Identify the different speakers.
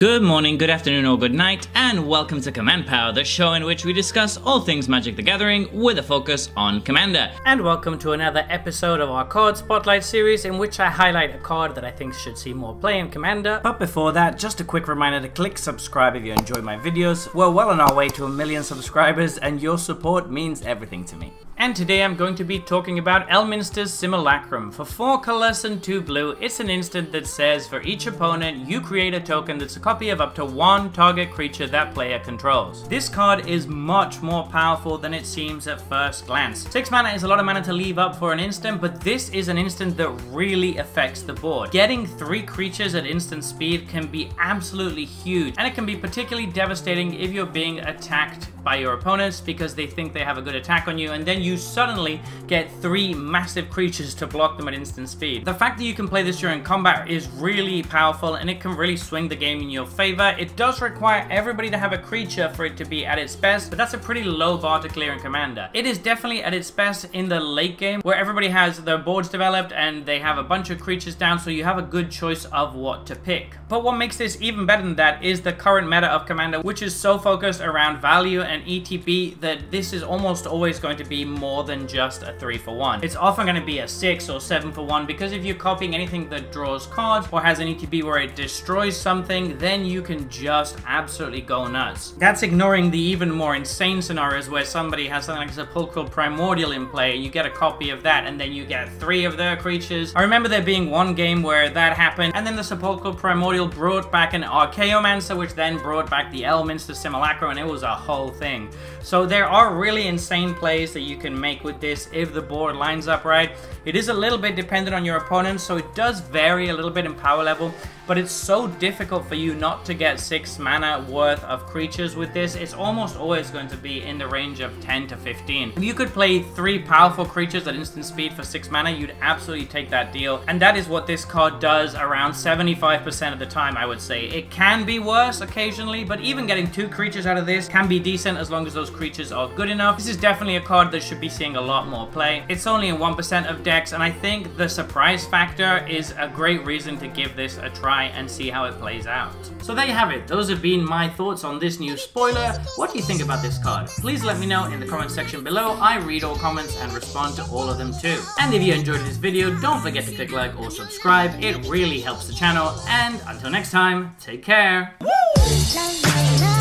Speaker 1: Good morning, good afternoon, or good night, and welcome to Command Power, the show in which we discuss all things Magic the Gathering with a focus on Commander.
Speaker 2: And welcome to another episode of our Card Spotlight series in which I highlight a card that I think should see more play in Commander. But before that, just a quick reminder to click subscribe if you enjoy my videos. We're well on our way to 1 million subscribers and your support means everything to me. And today I'm going to be talking about Elminster's Simulacrum. For 4 colors and 2 blue, it's an instant that says for each opponent, you create a token that's a copy of up to 1 target creature that player controls. This card is much more powerful than it seems at first glance. 6 mana is a lot of mana to leave up for an instant, but this is an instant that really affects the board. Getting 3 creatures at instant speed can be absolutely huge, and it can be particularly devastating if you're being attacked by your opponents because they think they have a good attack on you, and then you suddenly get 3 massive creatures to block them at instant speed. The fact that you can play this during combat is really powerful, and it can really swing the game in your favor. It does require everybody to have a creature for it to be at its best, but that's a pretty low bar to clear in Commander. It is definitely at its best in the late game, where everybody has their boards developed and they have a bunch of creatures down, so you have a good choice of what to pick. But what makes this even better than that is the current meta of Commander, which is so focused around value and ETB that this is almost always going to be more than just a 3 for 1. It's often going to be a 6 or 7 for 1, because if you're copying anything that draws cards or has an ETB where it destroys something, then you can just absolutely go nuts. That's ignoring the even more insane scenarios where somebody has something like Sepulchral Primordial in play, and you get a copy of that, and then you get 3 of their creatures. I remember there being one game where that happened, and then the Sepulchral Primordial brought back an Archaeomancer, which then brought back the Elminster Simulacrum, and it was a whole thing. So there are really insane plays that you can make with this if the board lines up right. It is a little bit dependent on your opponent, so it does vary a little bit in power level, but it's so difficult for you not to get 6 mana worth of creatures with this. It's almost always going to be in the range of 10 to 15. If you could play 3 powerful creatures at instant speed for 6 mana, you'd absolutely take that deal, and that is what this card does around 75% of the time, I would say. It can be worse occasionally, but even getting 2 creatures out of this can be decent as long as those creatures are good enough. This is definitely a card that should be seeing a lot more play. It's only in 1% of decks, and I think the surprise factor is a great reason to give this a try and see how it plays out. So there you have it. Those have been my thoughts on this new spoiler. What do you think about this card? Please let me know in the comment section below. I read all comments and respond to all of them too. And if you enjoyed this video, don't forget to click like or subscribe. It really helps the channel. And until next time, take care. Woo!